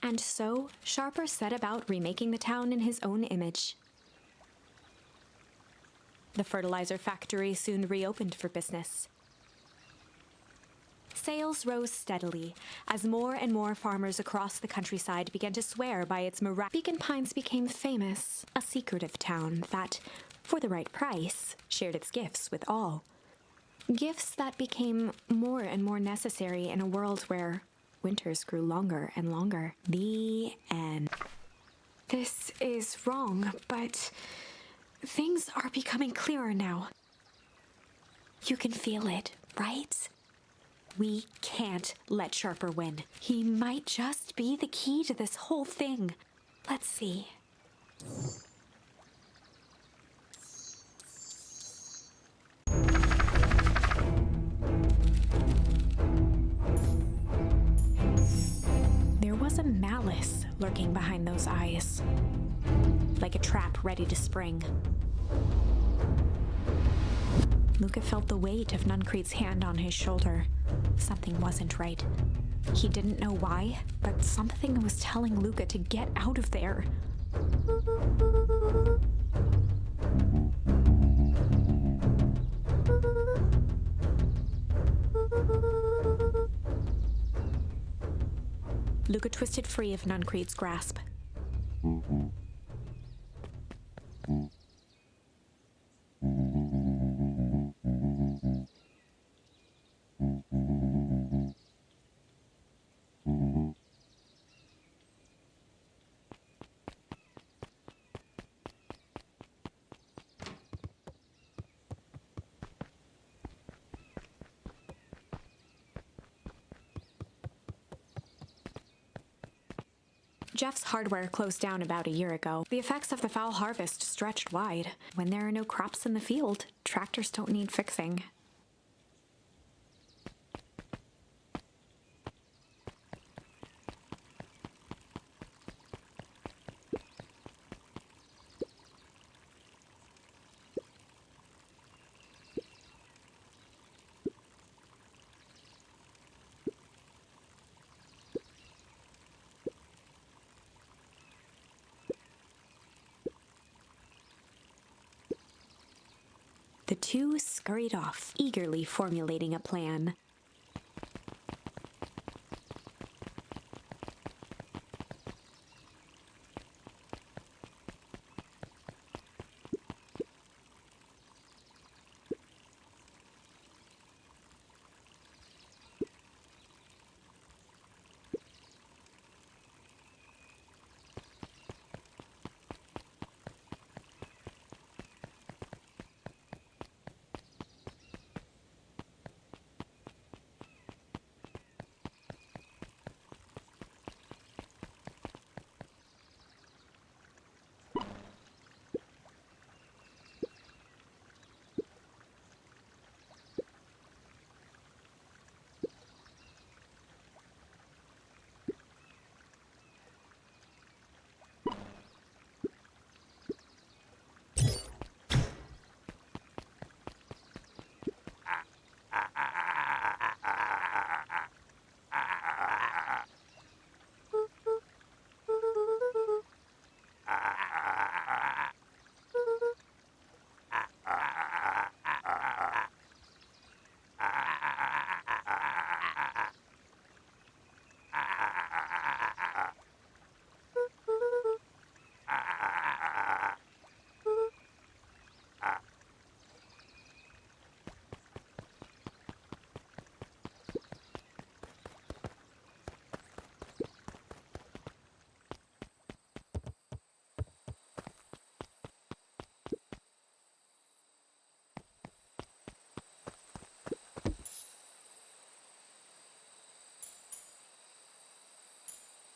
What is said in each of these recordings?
And so, Sharper set about remaking the town in his own image. The fertilizer factory soon reopened for business. Sales rose steadily as more and more farmers across the countryside began to swear by its Beacon Pines became famous, a secretive town that, for the right price, shared its gifts with all. Gifts that became more and more necessary in a world where winters grew longer and longer. The end. This is wrong, but things are becoming clearer now. You can feel it, right? We can't let Sharper win. He might just be the key to this whole thing. Let's see. There was a malice lurking behind those eyes, like a trap ready to spring. Luca felt the weight of Nuncrete's hand on his shoulder. Something wasn't right. He didn't know why, but something was telling Luca to get out of there. Luca twisted free of Nuncrete's grasp. Jeff's hardware closed down about a year ago. The effects of the foul harvest stretched wide. When there are no crops in the field, tractors don't need fixing. The two scurried off, eagerly formulating a plan.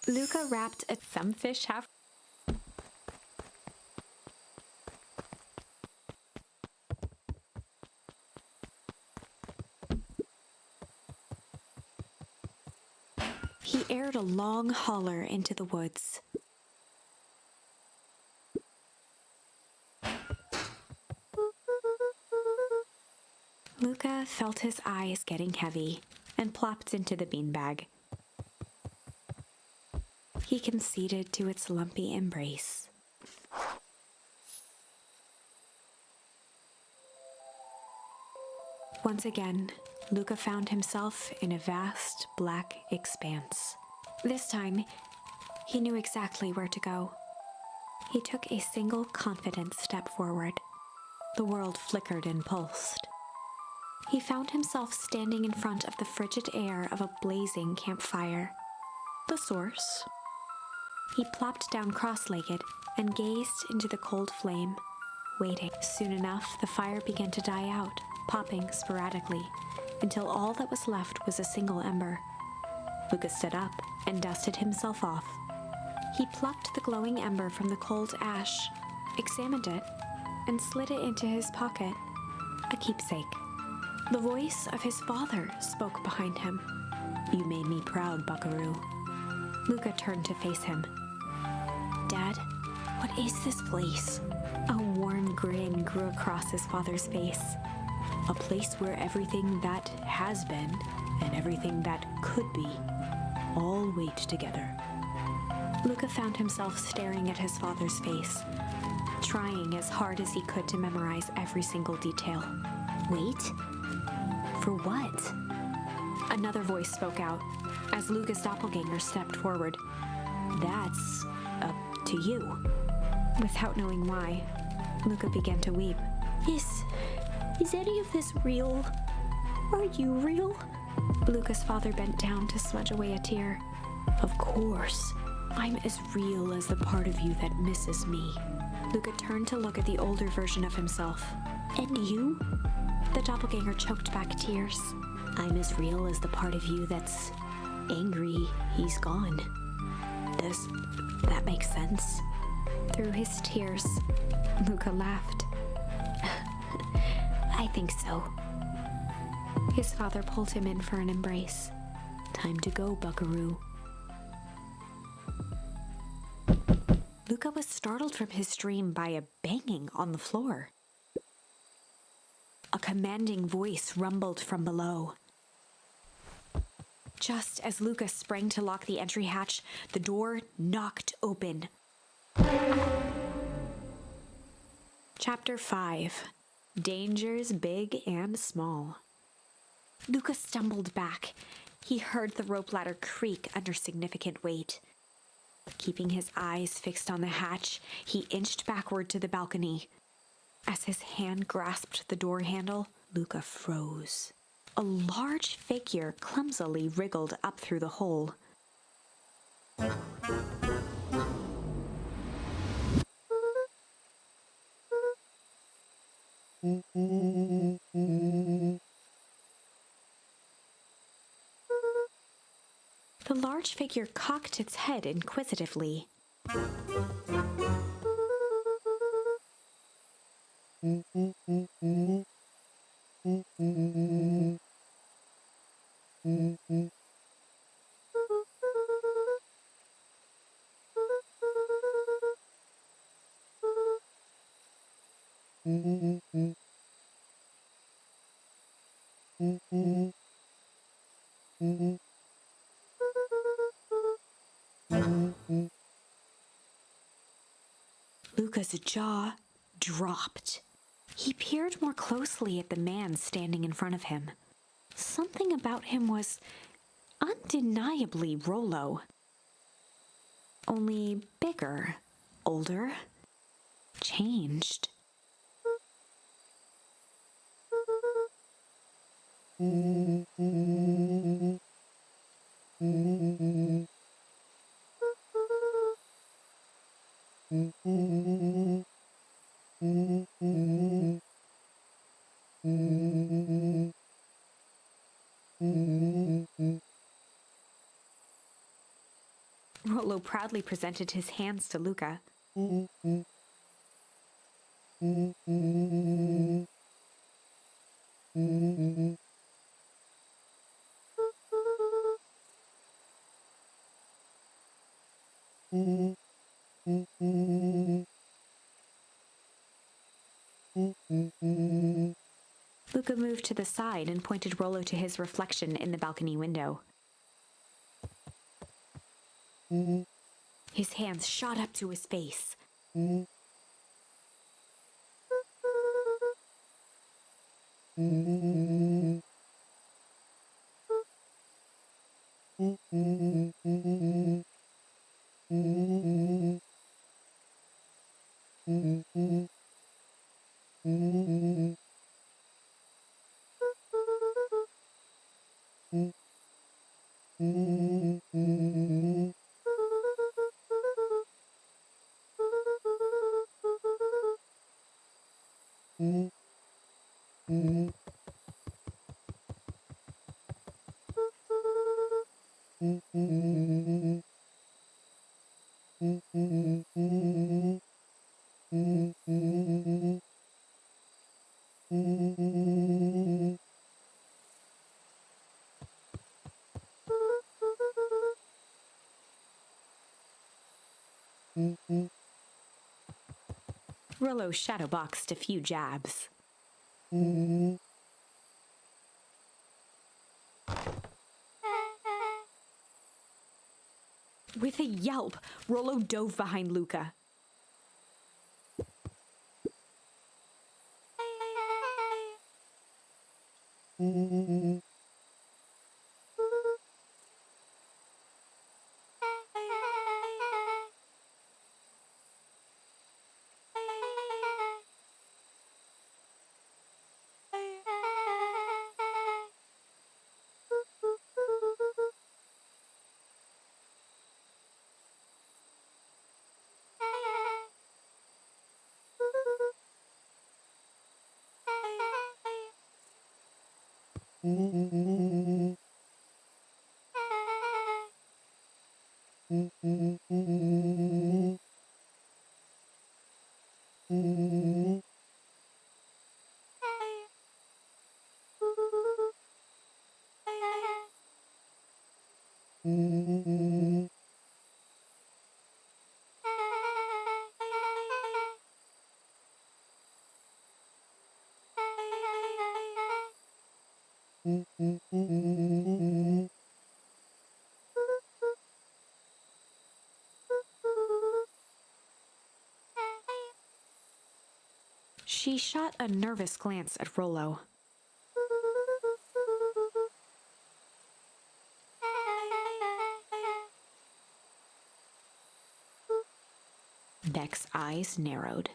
Luca wrapped some fish half. He aired a long holler into the woods. Luca felt his eyes getting heavy and plopped into the beanbag. He conceded to its lumpy embrace. Once again, Luca found himself in a vast black expanse. This time, he knew exactly where to go. He took a single confident step forward. The world flickered and pulsed. He found himself standing in front of the frigid air of a blazing campfire. The source? He plopped down cross-legged and gazed into the cold flame, waiting. Soon enough, the fire began to die out, popping sporadically, until all that was left was a single ember. Luca stood up and dusted himself off. He plucked the glowing ember from the cold ash, examined it, and slid it into his pocket, a keepsake. The voice of his father spoke behind him. "You made me proud, Buckaroo." Luca turned to face him. "Dad, what is this place?" A warm grin grew across his father's face. "A place where everything that has been and everything that could be all wait together." Luca found himself staring at his father's face, trying as hard as he could to memorize every single detail. Wait? For what? Another voice spoke out as Luca's doppelganger stepped forward. "That's up to you." Without knowing why, Luca began to weep. Is any of this real? Are you real?" Luca's father bent down to smudge away a tear. "Of course. I'm as real as the part of you that misses me." Luca turned to look at the older version of himself. "And you?" The doppelganger choked back tears. "I'm as real as the part of you that's angry he's gone." Does that make sense? Through his tears, Luca laughed. "I think so." His father pulled him in for an embrace. "Time to go, Buckaroo." Luca was startled from his dream by a banging on the floor. A commanding voice rumbled from below. Just as Luca sprang to lock the entry hatch, the door knocked open. Chapter 5. Dangers Big and Small. Luca stumbled back. He heard the rope ladder creak under significant weight. Keeping his eyes fixed on the hatch, he inched backward to the balcony. As his hand grasped the door handle, Luca froze. A large figure clumsily wriggled up through the hole. The large figure cocked its head inquisitively. Luca's jaw dropped. He peered more closely at the man standing in front of him. Something about him was undeniably Rollo. Only bigger, older, changed. Rollo proudly presented his hands to Luca. Luca moved to the side and pointed Rollo to his reflection in the balcony window. His hands shot up to his face. Rollo shadowboxed a few jabs. With a yelp, Rollo dove behind Luca. She shot a nervous glance at Rollo. Beck's eyes narrowed.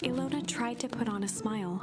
Ilona tried to put on a smile.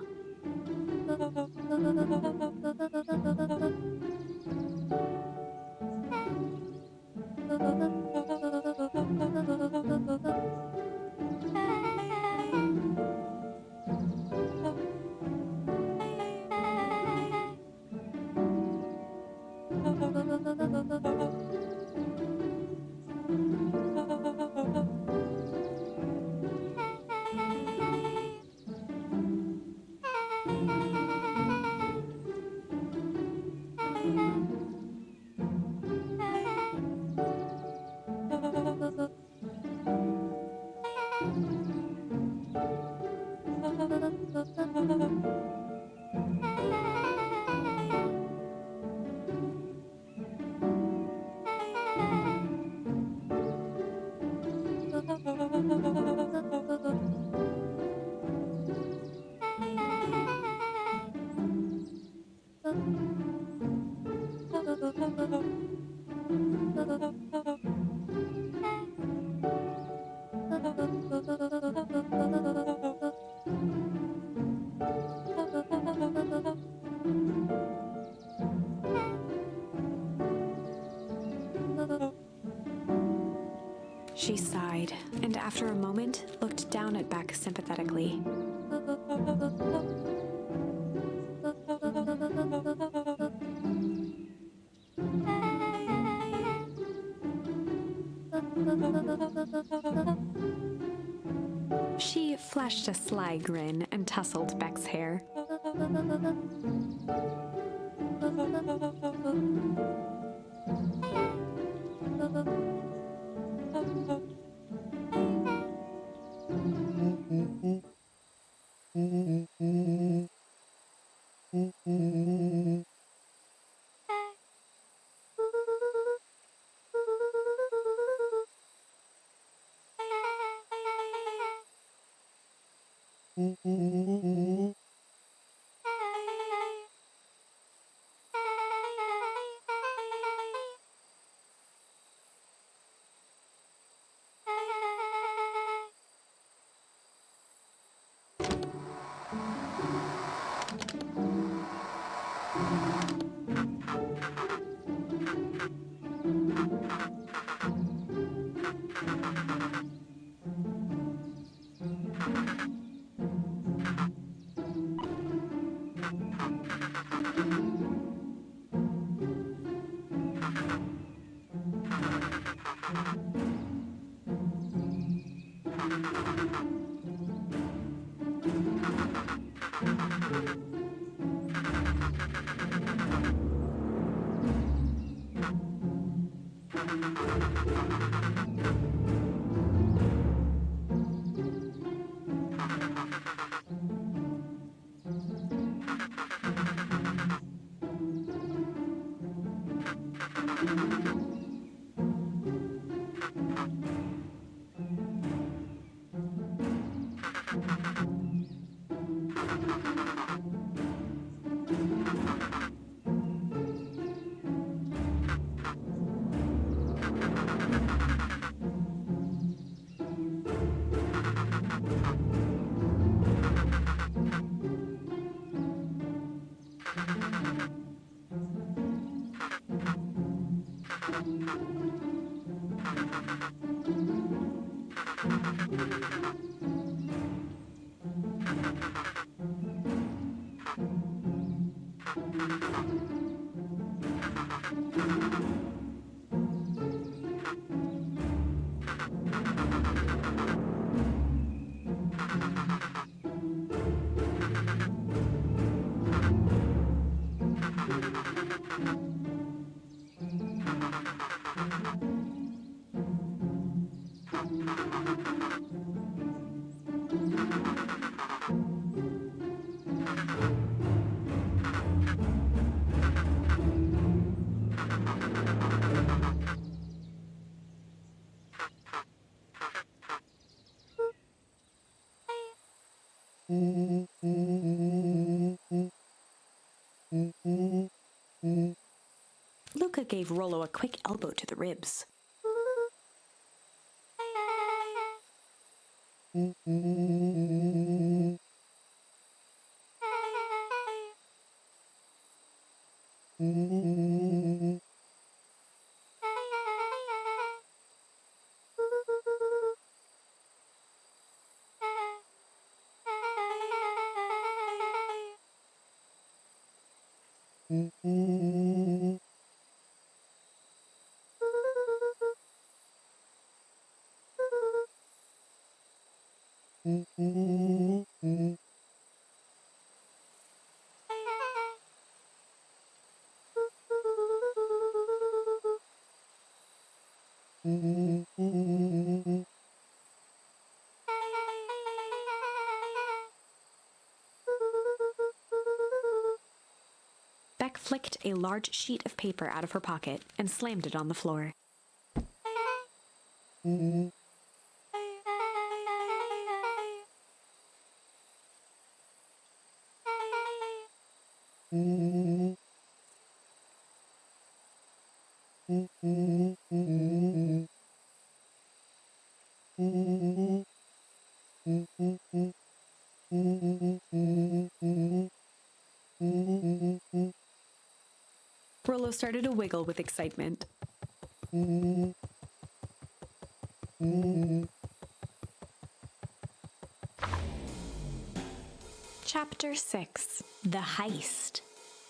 She sighed, and after a moment, looked down at Beck sympathetically. She flashed a sly grin and tousled Beck's hair. Luca gave Rollo a quick elbow to the ribs. Beck flicked a large sheet of paper out of her pocket and slammed it on the floor. Rollo started to wiggle with excitement. Chapter 6. The Heist.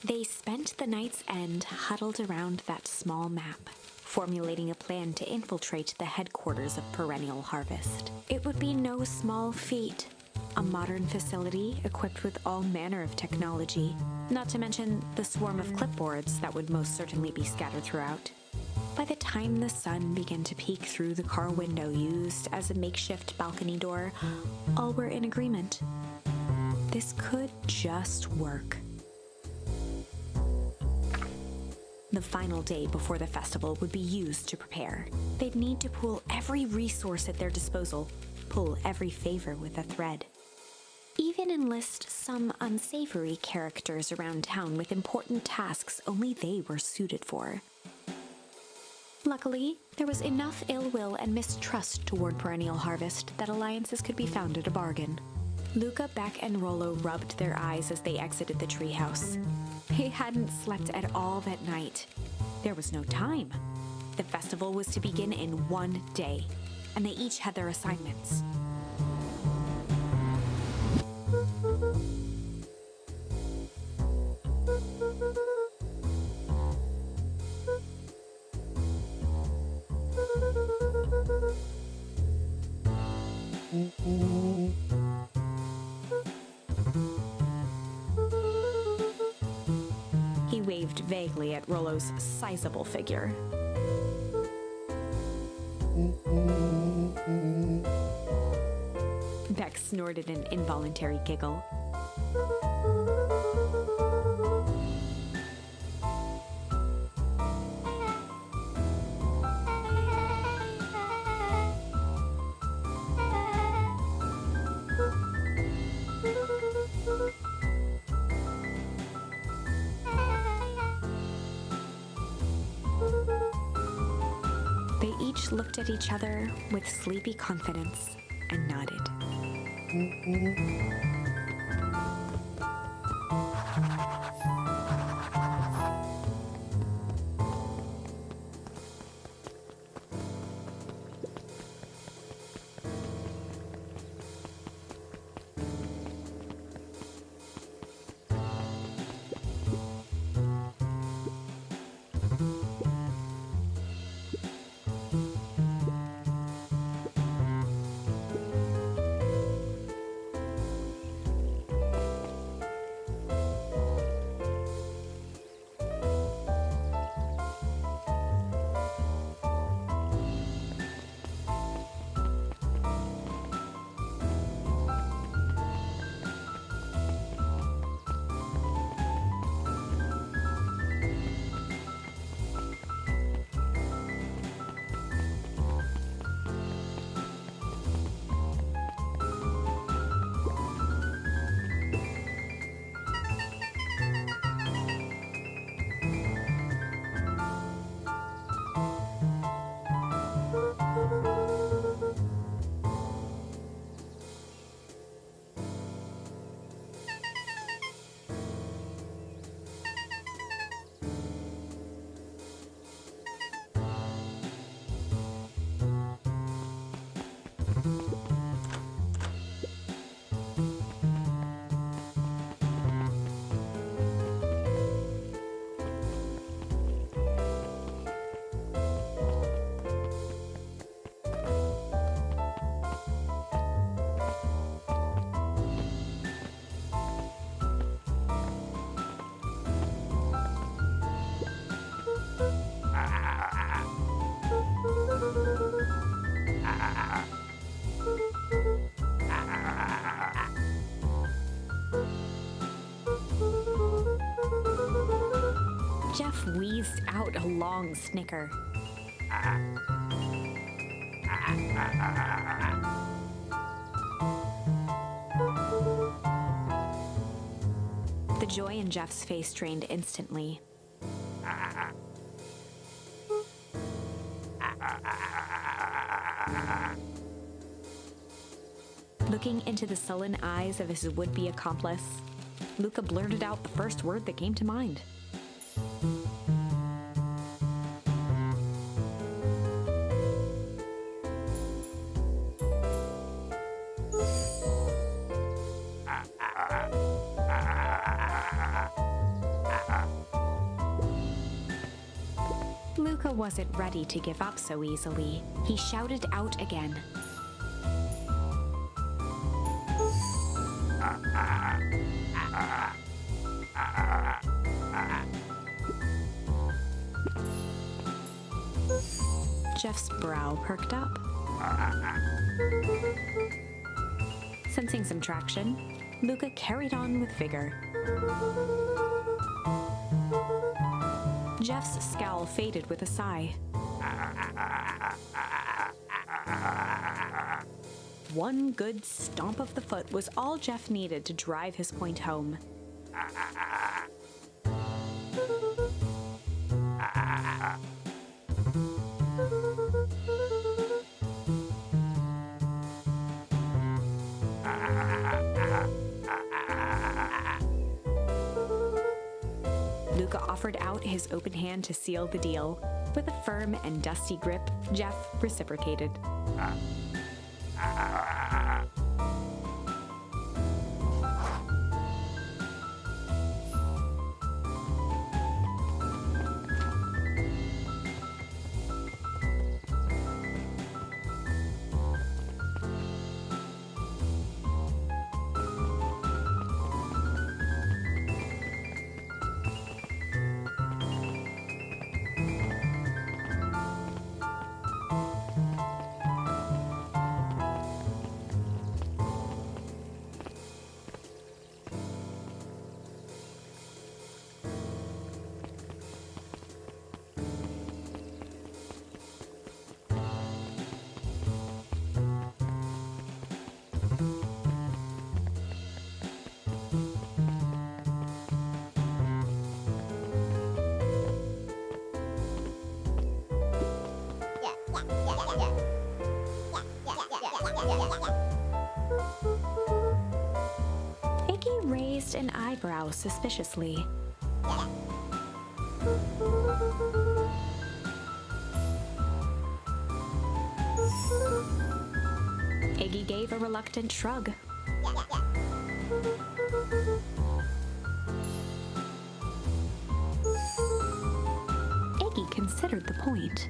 They spent the night's end huddled around that small map, formulating a plan to infiltrate the headquarters of Perennial Harvest. It would be no small feat. A modern facility equipped with all manner of technology, not to mention the swarm of clipboards that would most certainly be scattered throughout. By the time the sun began to peek through the car window used as a makeshift balcony door, all were in agreement. This could just work. The final day before the festival would be used to prepare. They'd need to pool every resource at their disposal, pull every favor with a thread. Even enlist some unsavory characters around town with important tasks only they were suited for. Luckily, there was enough ill will and mistrust toward Perennial Harvest that alliances could be found at a bargain. Luca, Beck, and Rollo rubbed their eyes as they exited the treehouse. They hadn't slept at all that night. There was no time. The festival was to begin in one day, and they each had their assignments. He waved vaguely at Rollo's sizable figure. Beck snorted an involuntary giggle. They each looked at each other with sleepy confidence and nodded. Jeff wheezed out a long snicker. The joy in Jeff's face drained instantly. Looking into the sullen eyes of his would-be accomplice, Luca blurted out the first word that came to mind. Luca wasn't ready to give up so easily. He shouted out again. Jeff's brow perked up. Sensing some traction, Luca carried on with vigor. Jeff's scowl faded with a sigh. One good stomp of the foot was all Jeff needed to drive his point home. Luca offered out his open hand to seal the deal. With a firm and dusty grip, Jeff reciprocated. Iggy raised an eyebrow suspiciously. Iggy gave a reluctant shrug. Iggy considered the point.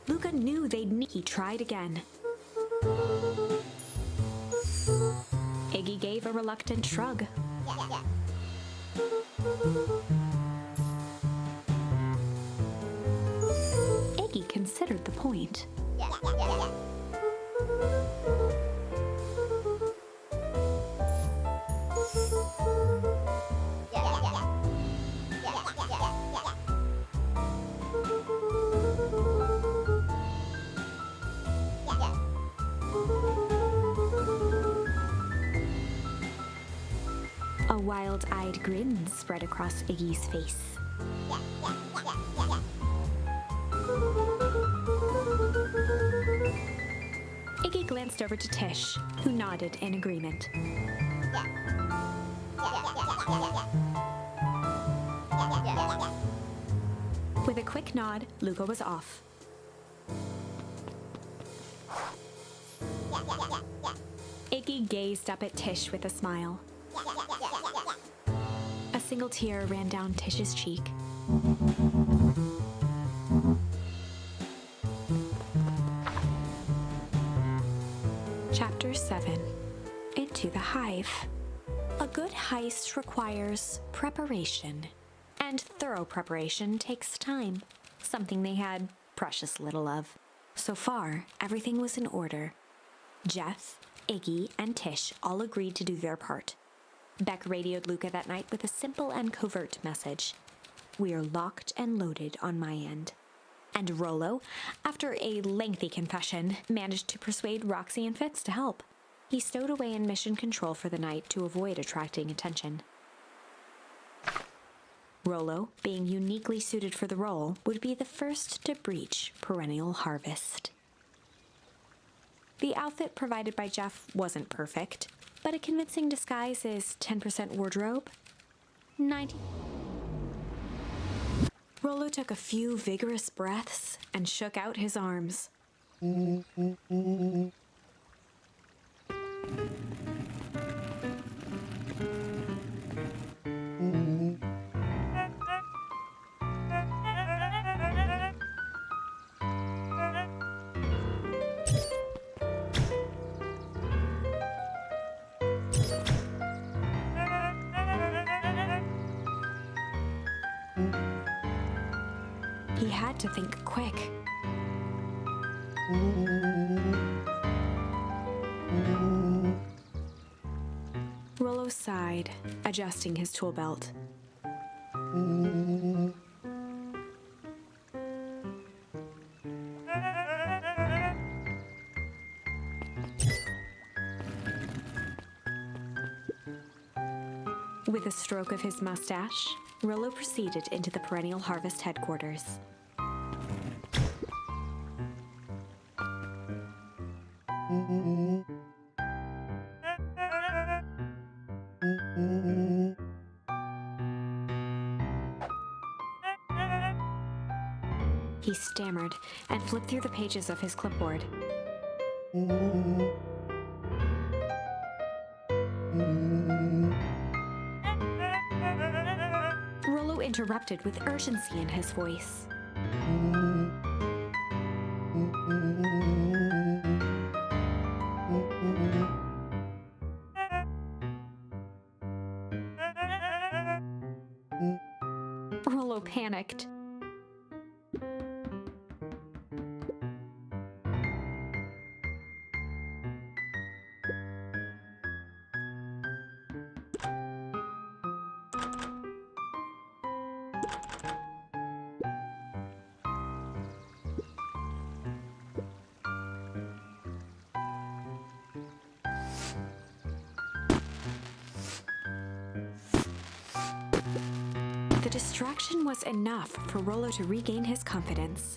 Luca knew they'd need. He tried again. Iggy gave a reluctant shrug. Iggy considered the point. A wild-eyed grin spread across Iggy's face. Iggy glanced over to Tish, who nodded in agreement. With a quick nod, Luca was off. Iggy gazed up at Tish with a smile. A single tear ran down Tish's cheek. Chapter 7. Into the Hive. A good heist requires preparation, and thorough preparation takes time, something they had precious little of. So far, everything was in order. Jeff, Iggy, and Tish all agreed to do their part. Beck radioed Luca that night with a simple and covert message. "We're locked and loaded on my end." And Rollo, after a lengthy confession, managed to persuade Roxy and Fitz to help. He stowed away in mission control for the night to avoid attracting attention. Rollo, being uniquely suited for the role, would be the first to breach perennial harvest. The outfit provided by Jeff wasn't perfect, but a convincing disguise is 10% wardrobe, 90... Rollo took a few vigorous breaths and shook out his arms. He had to think quick. Rollo sighed, adjusting his tool belt. With a stroke of his mustache, Rollo proceeded into the Perennial Harvest headquarters. He stammered and flipped through the pages of his clipboard. Rollo interrupted with urgency in his voice. Rollo panicked. The distraction was enough for Rollo to regain his confidence.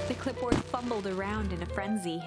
The clipboard fumbled around in a frenzy.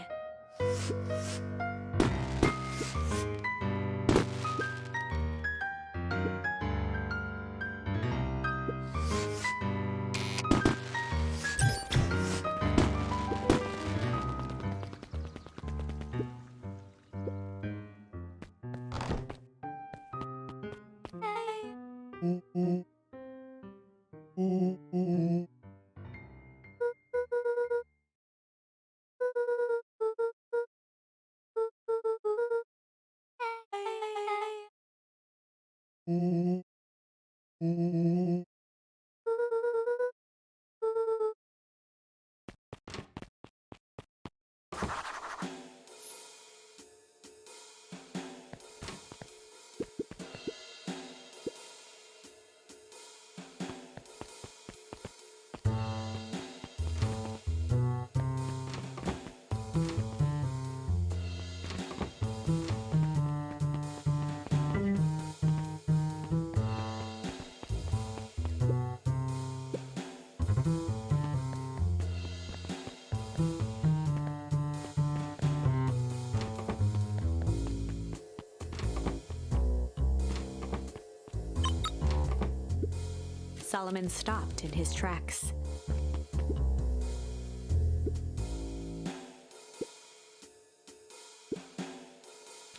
Solomon stopped in his tracks.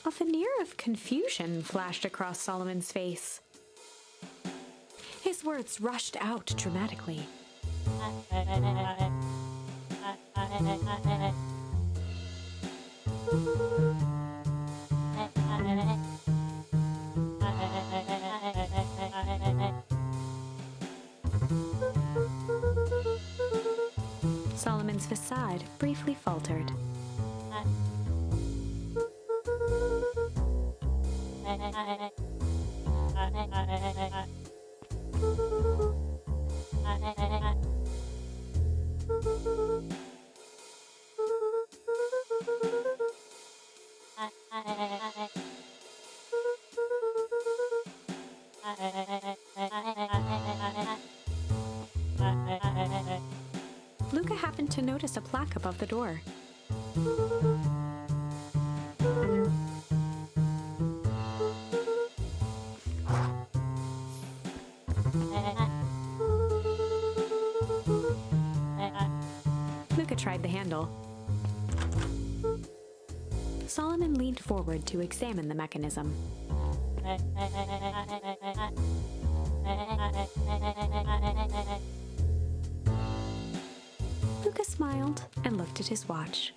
A veneer of confusion flashed across Solomon's face. His words rushed out dramatically. Solomon's facade briefly faltered. Luca happened to notice a plaque above the door. tried the handle. Solomon leaned forward to examine the mechanism. Luca smiled and looked at his watch.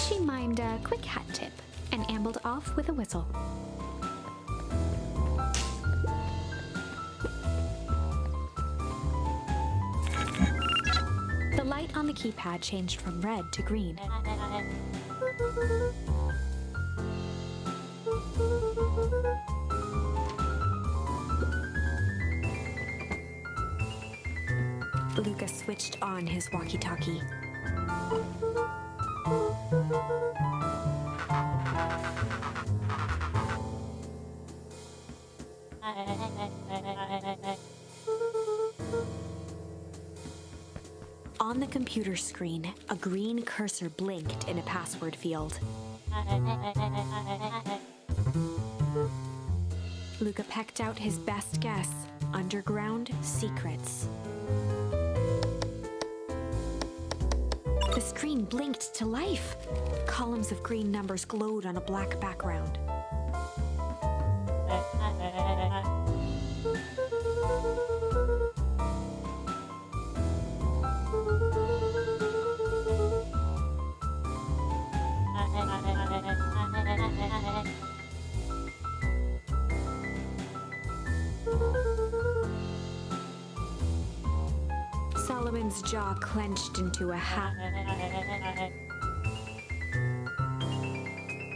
She mimed a quick hat tip and ambled off with a whistle. The light on the keypad changed from red to green. Luca switched on his walkie-talkie. On the computer screen, a green cursor blinked in a password field. Luca pecked out his best guess: underground secrets. The screen blinked to life. Columns of green numbers glowed on a black background. Solomon's jaw clenched into a hat.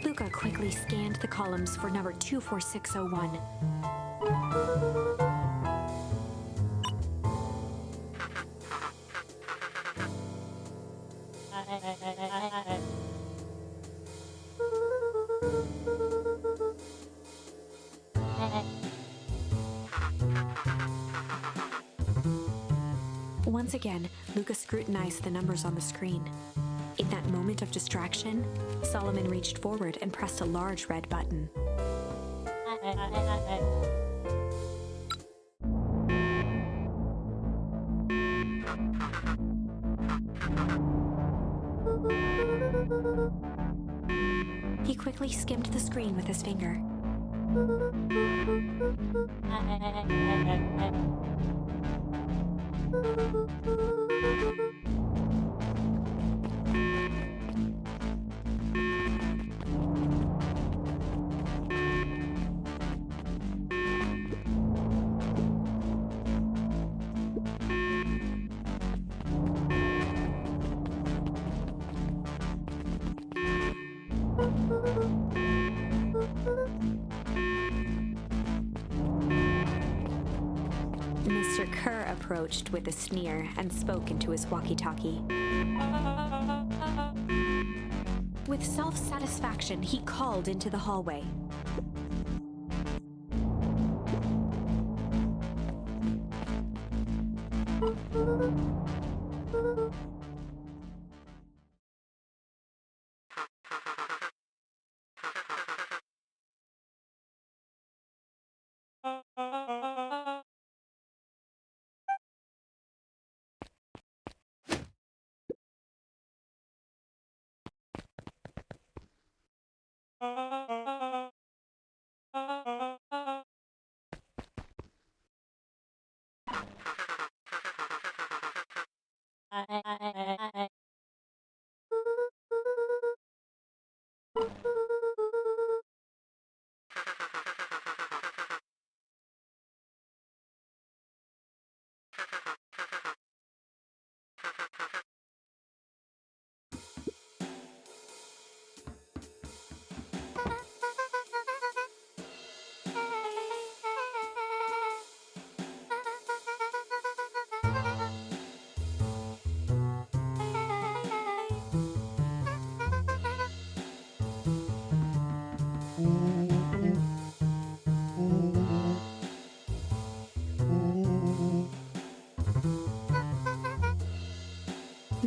Luca quickly scanned the columns for number 24601. Once again, Luca scrutinized the numbers on the screen. In that moment of distraction, Solomon reached forward and pressed a large red button. He quickly skimmed the screen with his finger. Mr. Kerr approached with a sneer and spoke into his walkie-talkie. With self-satisfaction, he called into the hallway.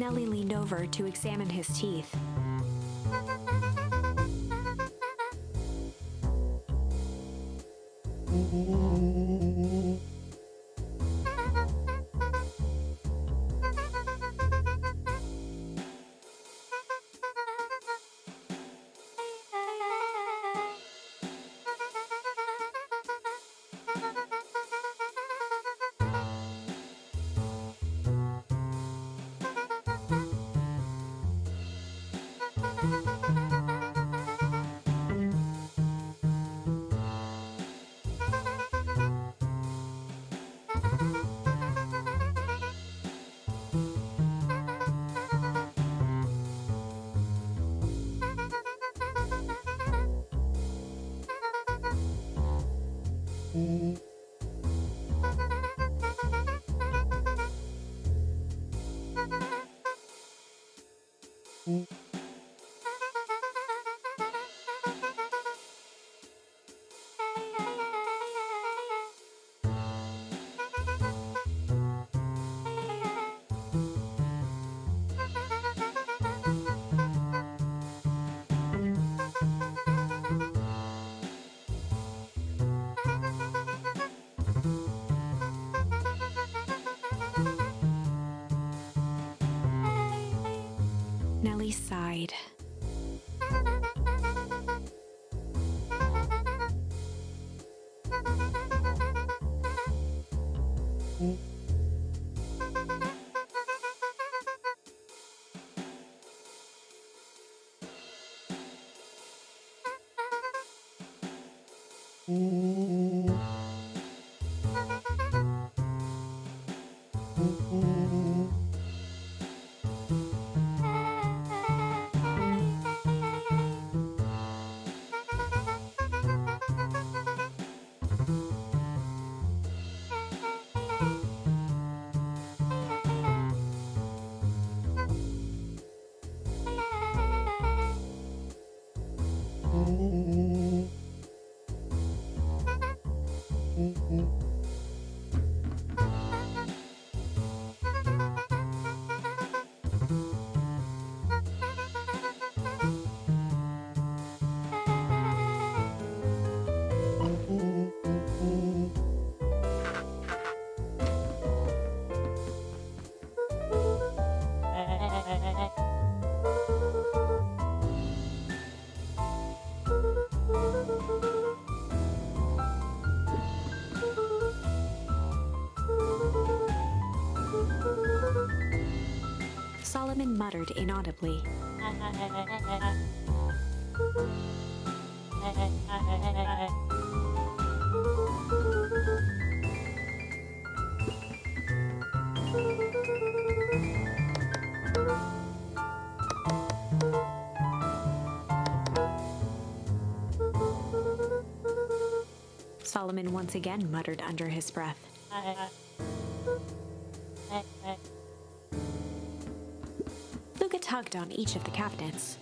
Nellie leaned over to examine his teeth. Nellie sighed. Solomon muttered inaudibly. Solomon once again muttered under his breath. Luca tugged on each of the cabinets.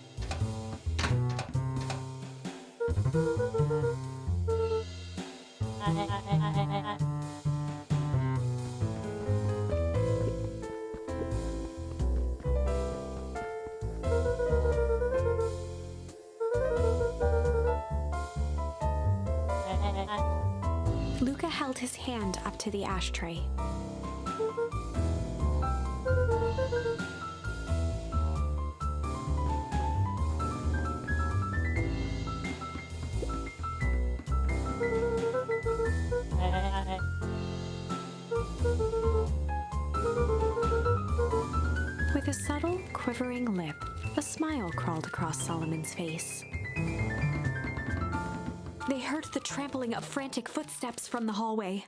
Luca held his hand up to the ashtray. With a subtle, quivering lip, a smile crawled across Solomon's face. They heard the trampling of frantic footsteps from the hallway.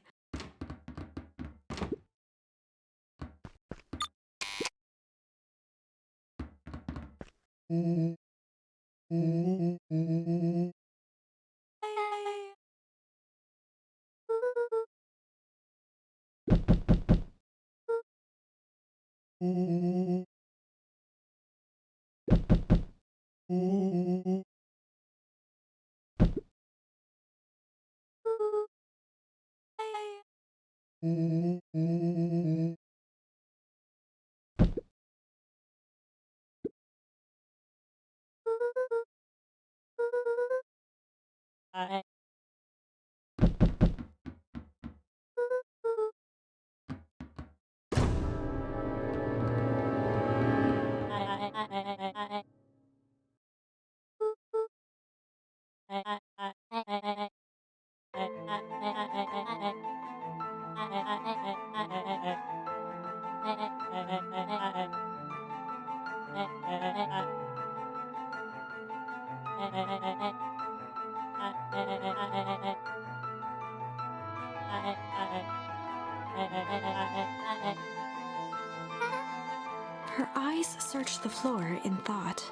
Her eyes searched the floor in thought.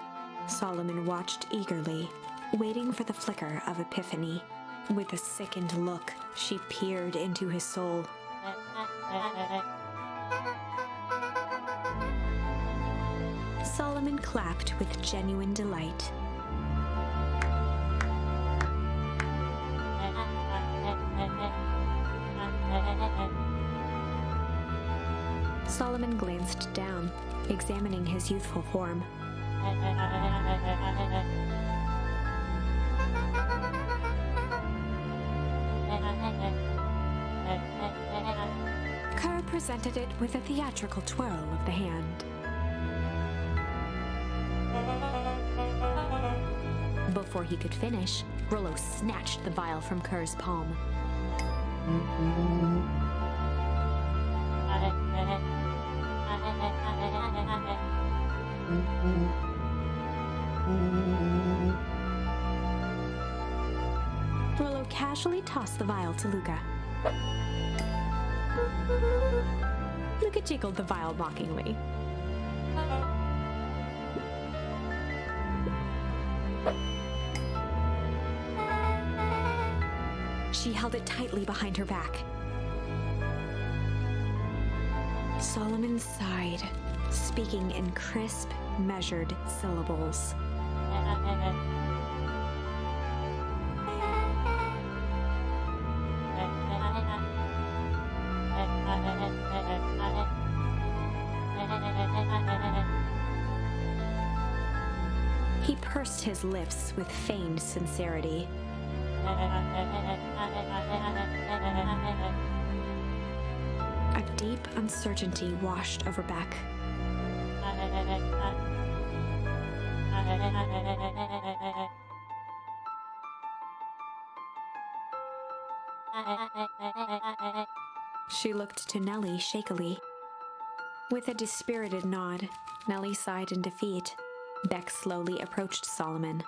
Solomon watched eagerly, waiting for the flicker of epiphany. With a sickened look, she peered into his soul. Solomon clapped with genuine delight. Solomon glanced down, examining his youthful form. Kerr presented it with a theatrical twirl of the hand. Before he could finish, Rollo snatched the vial from Kerr's palm. Rollo casually tossed the vial to Luca. Luca jiggled the vial mockingly. She held it tightly behind her back. Solomon sighed, speaking in crisp, measured syllables. He pursed his lips with feigned sincerity. A deep uncertainty washed over Beck. She looked to Nellie shakily. With a dispirited nod, Nellie sighed in defeat. Beck slowly approached Solomon.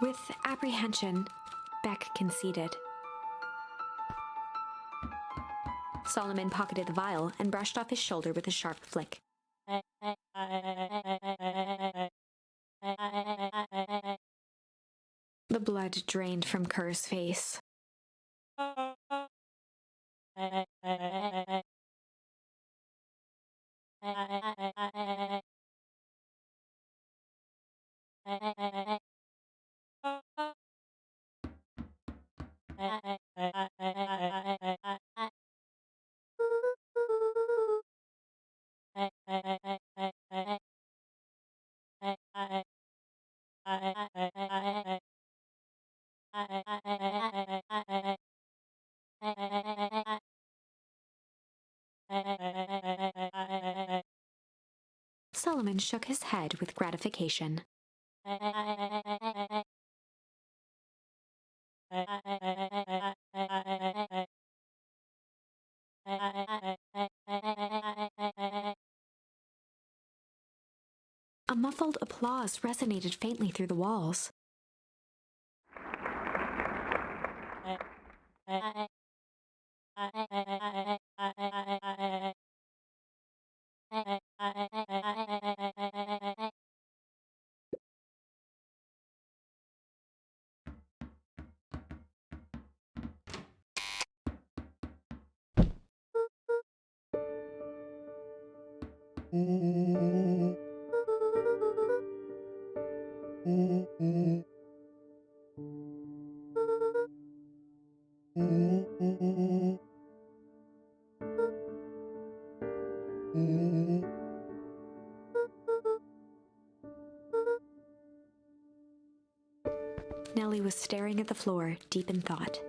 With apprehension, Beck conceded. Solomon pocketed the vial and brushed off his shoulder with a sharp flick. The blood drained from Kerr's face. Solomon shook his head with gratification. A muffled applause resonated faintly through the walls. Nellie was staring at the floor, deep in thought.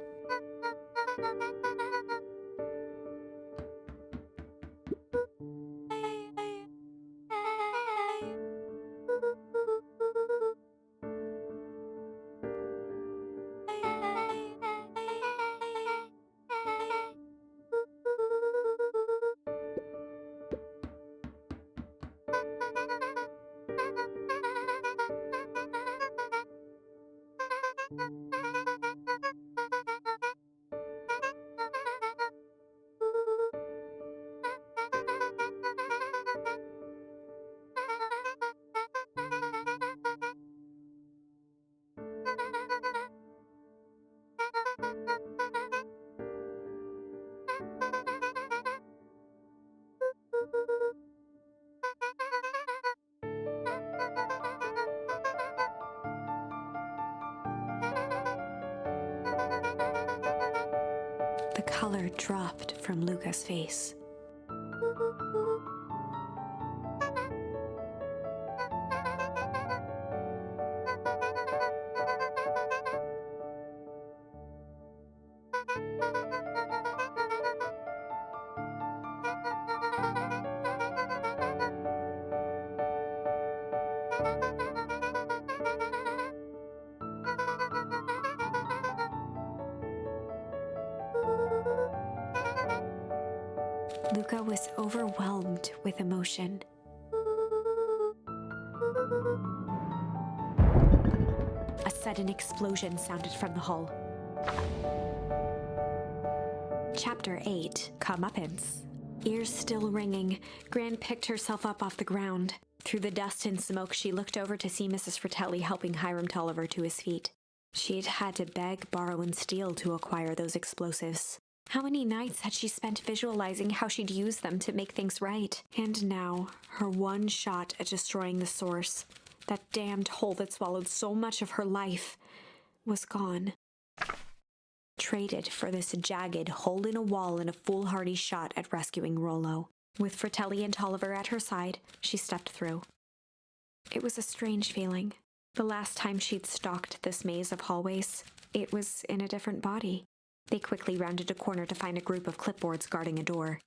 color dropped from Luca's face. Luca was overwhelmed with emotion. A sudden explosion sounded from the hull. Chapter 8, Comeuppance. Ears still ringing, Gran picked herself up off the ground. Through the dust and smoke, she looked over to see Mrs. Fratelli helping Hiram Tolliver to his feet. She'd had to beg, borrow, and steal to acquire those explosives. How many nights had she spent visualizing how she'd use them to make things right? And now, her one shot at destroying the source, that damned hole that swallowed so much of her life, was gone. Traded for this jagged hole in a wall and a foolhardy shot at rescuing Rollo. With Fratelli and Tolliver at her side, she stepped through. It was a strange feeling. The last time she'd stalked this maze of hallways, it was in a different body. They quickly rounded a corner to find a group of clipboards guarding a door.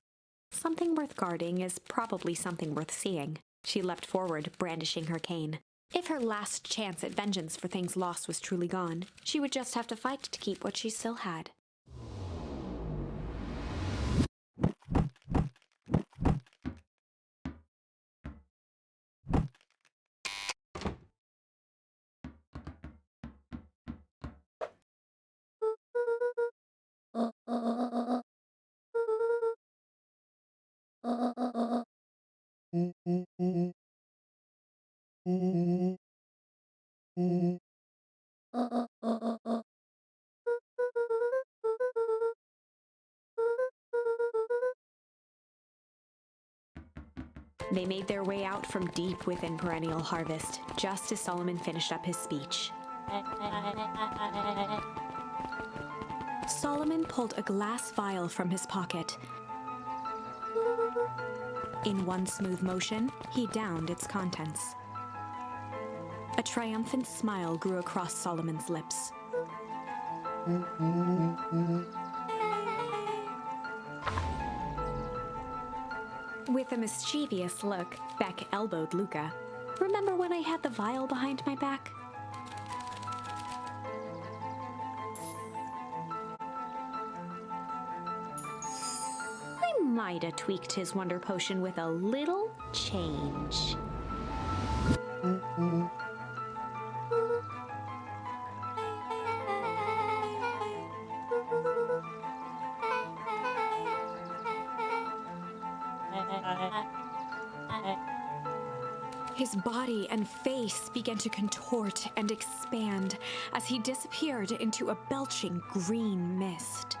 Something worth guarding is probably something worth seeing. She leapt forward, brandishing her cane. If her last chance at vengeance for things lost was truly gone, she would just have to fight to keep what she still had. They made their way out from deep within Perennial Harvest, just as Solomon finished up his speech. Solomon pulled a glass vial from his pocket. In one smooth motion, he downed its contents. A triumphant smile grew across Solomon's lips. With a mischievous look, Beck elbowed Luca. "Remember when I had the vial behind my back?" I might have tweaked his wonder potion with a little change. His body and face began to contort and expand as he disappeared into a belching green mist.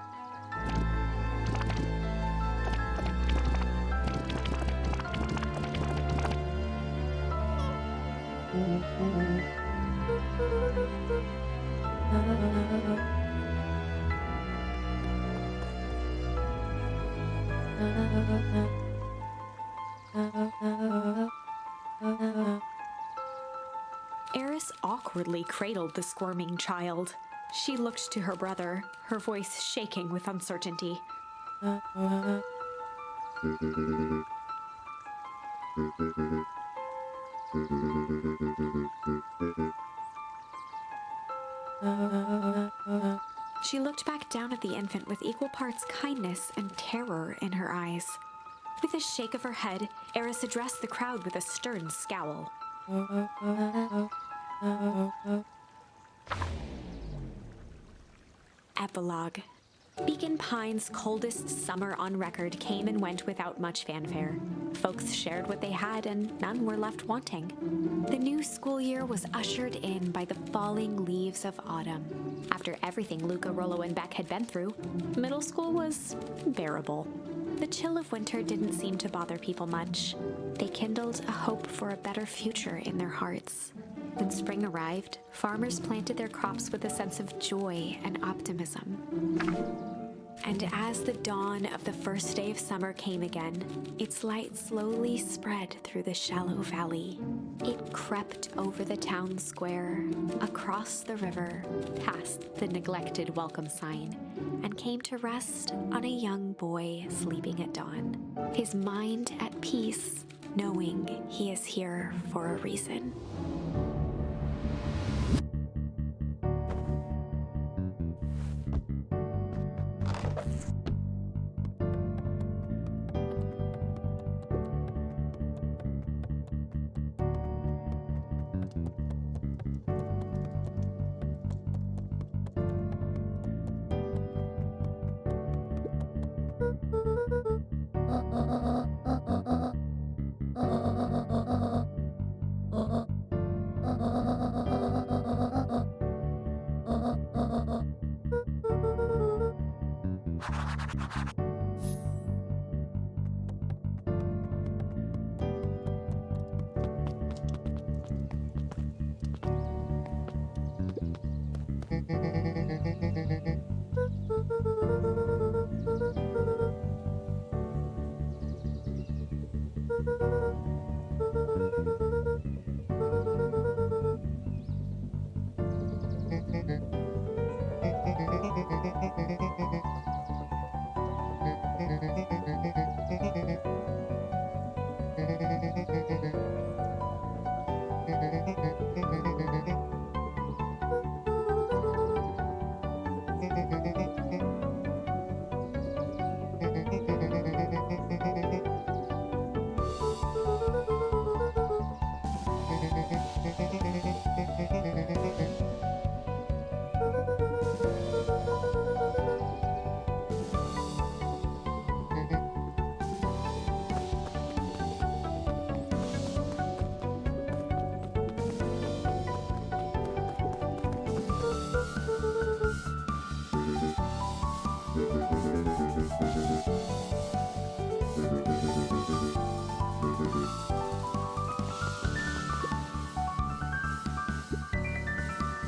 Eris awkwardly cradled the squirming child. She looked to her brother, her voice shaking with uncertainty. She looked back down at the infant with equal parts kindness and terror in her eyes. With a shake of her head, Eris addressed the crowd with a stern scowl. Epilogue. Beacon Pines' coldest summer on record came and went without much fanfare. Folks shared what they had and none were left wanting. The new school year was ushered in by the falling leaves of autumn. After everything Luca, Rollo, and Beck had been through, middle school was bearable. The chill of winter didn't seem to bother people much. They kindled a hope for a better future in their hearts. When spring arrived, farmers planted their crops with a sense of joy and optimism. And as the dawn of the first day of summer came again, its light slowly spread through the shallow valley. It crept over the town square, across the river, past the neglected welcome sign, and came to rest on a young boy sleeping at dawn, his mind at peace, knowing he is here for a reason.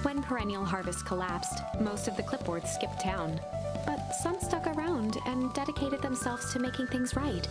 When perennial harvest collapsed, most of the clipboards skipped town. But some stuck around and dedicated themselves to making things right.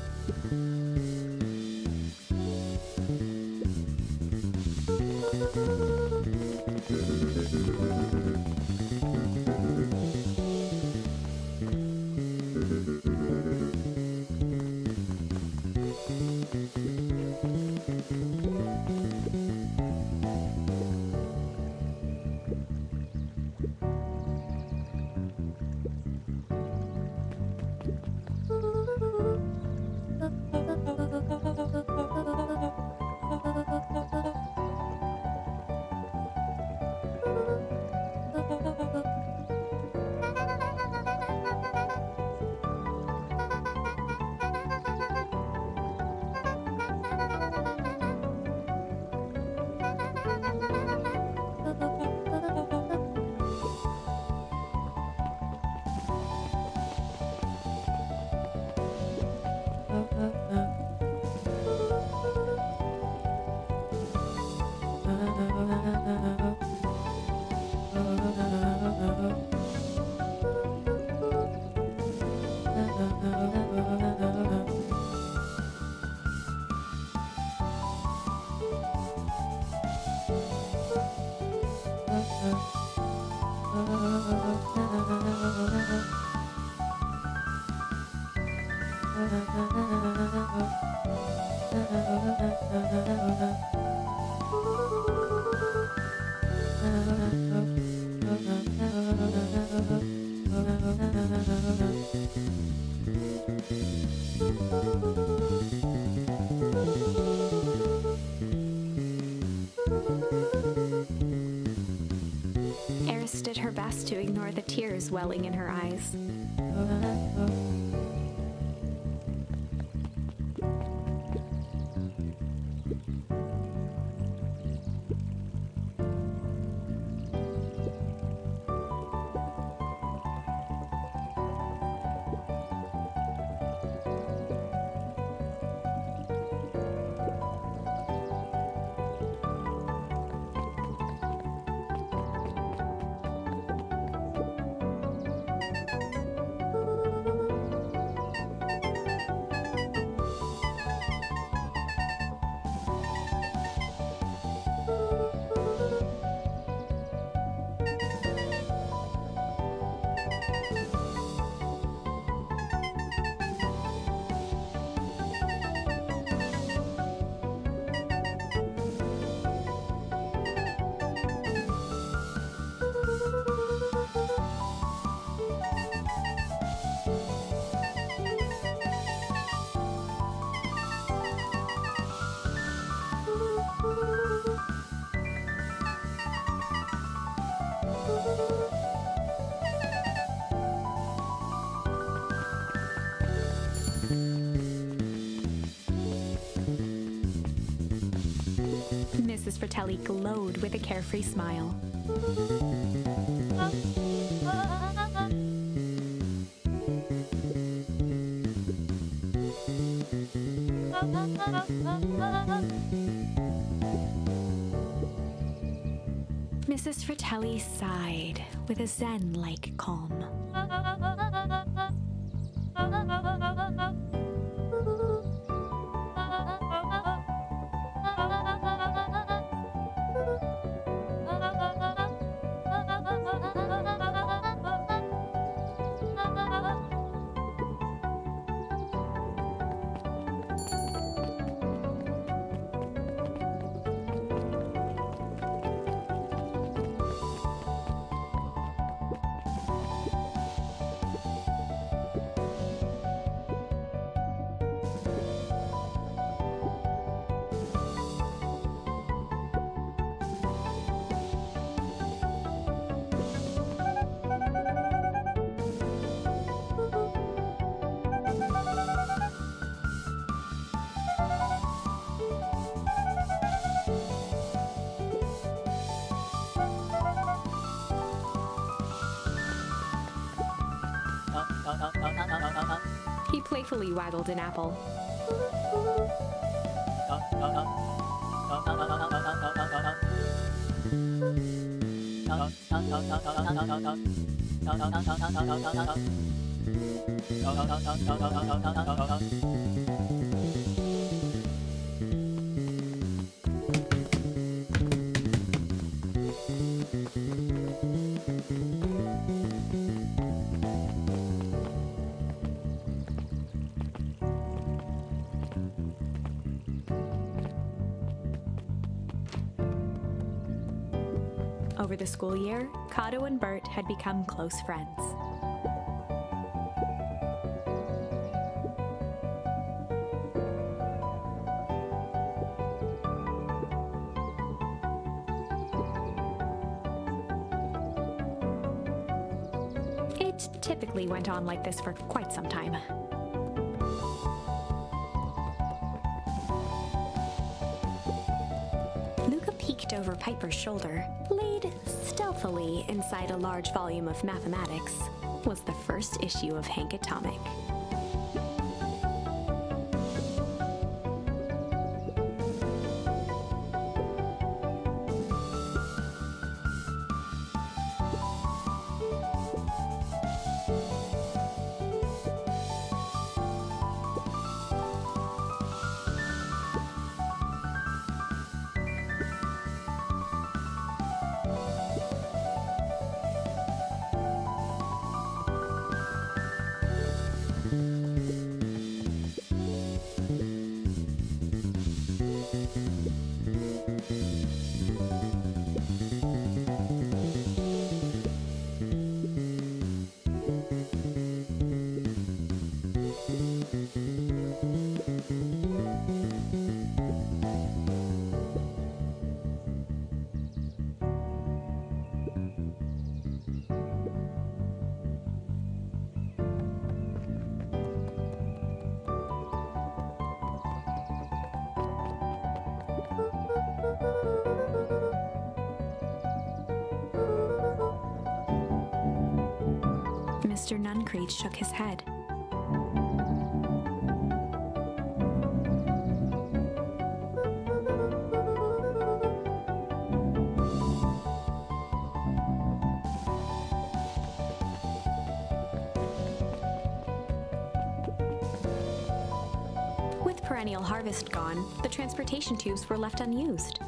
Eris did her best to ignore the tears welling in her eyes. Fratelli glowed with a carefree smile. Mrs. Fratelli sighed with a zen-like calm. He playfully waggled an apple. Over the school year, Kato and Bert had become close friends. It typically went on like this for quite some time. Luca peeked over Piper's shoulder, laid stealthily inside a large volume of mathematics, was the first issue of Hank Atomic. Mr. Nuncreed shook his head. With perennial harvest gone, the transportation tubes were left unused.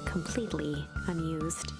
Completely unused.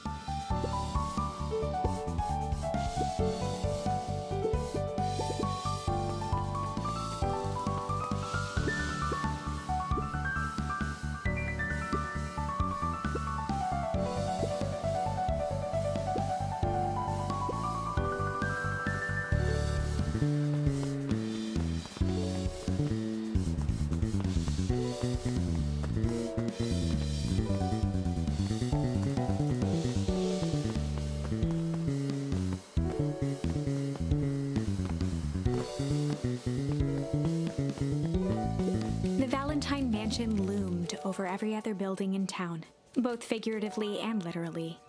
over every other building in town, both figuratively and literally.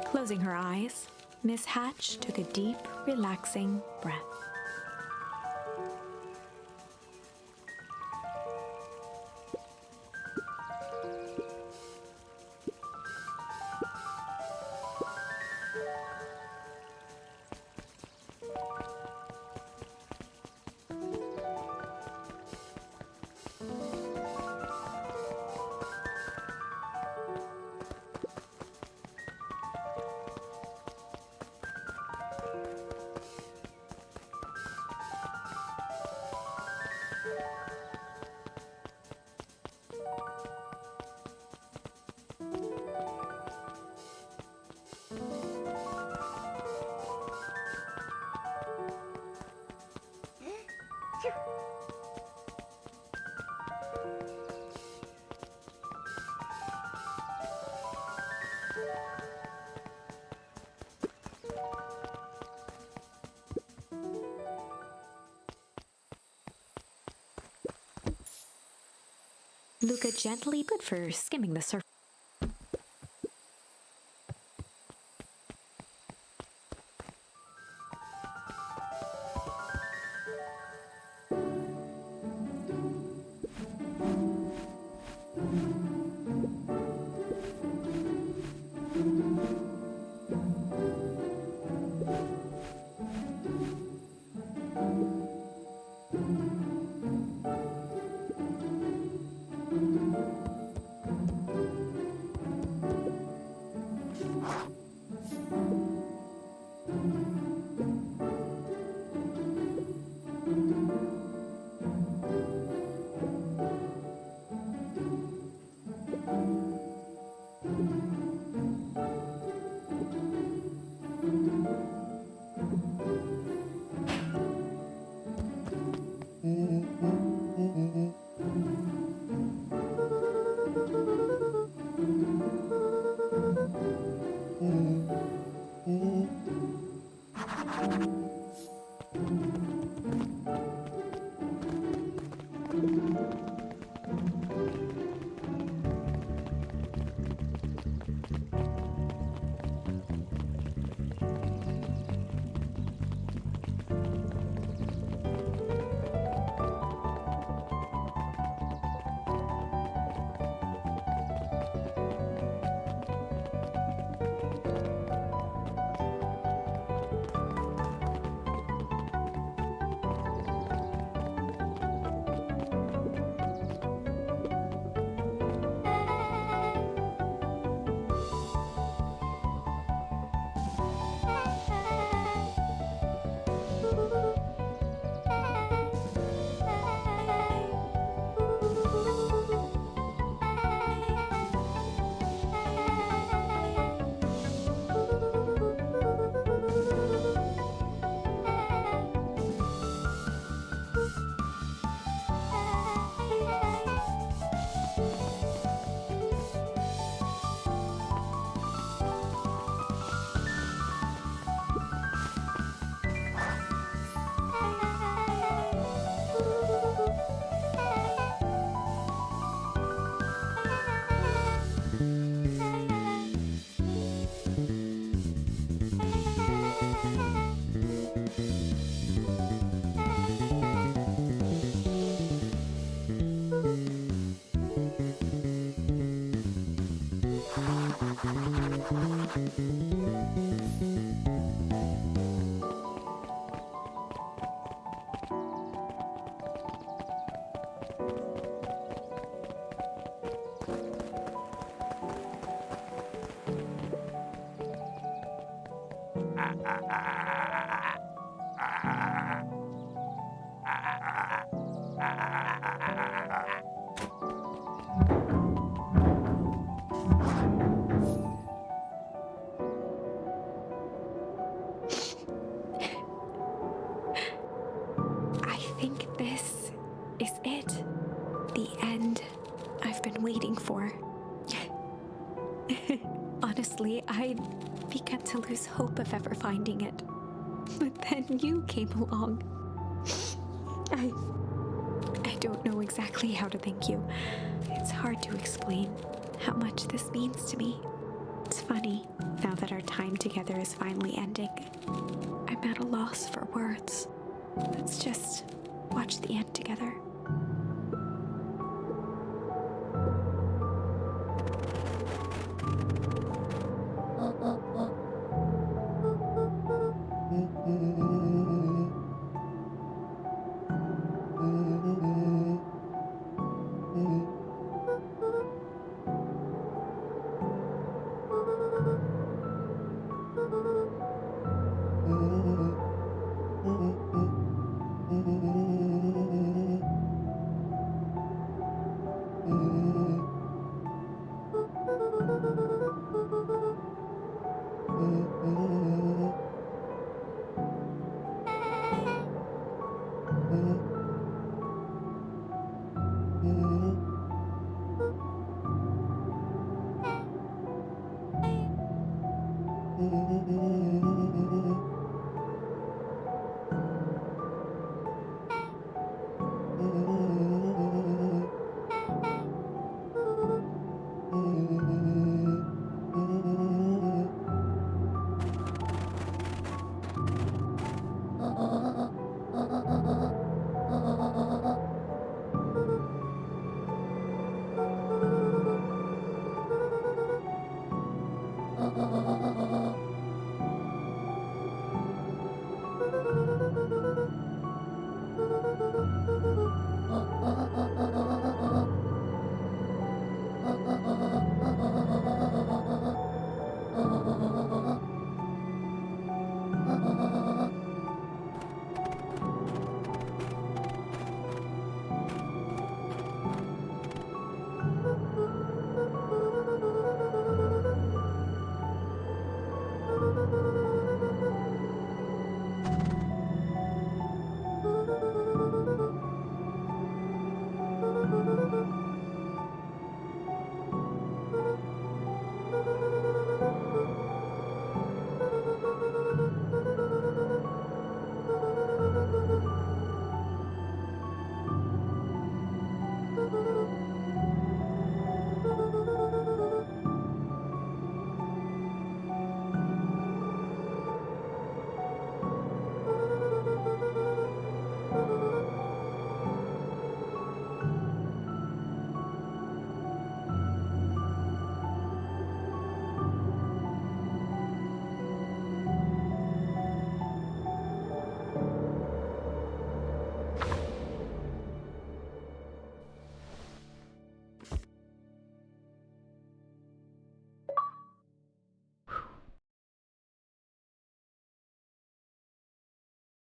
Closing her eyes, Miss Hatch took a deep, relaxing breath. Luca gently, good for skimming the surface. The end I've been waiting for. Honestly, I'd begun to lose hope of ever finding it. But then you came along. I don't know exactly how to thank you. It's hard to explain how much this means to me. It's funny, now that our time together is finally ending, I'm at a loss for words. Let's just watch the end together.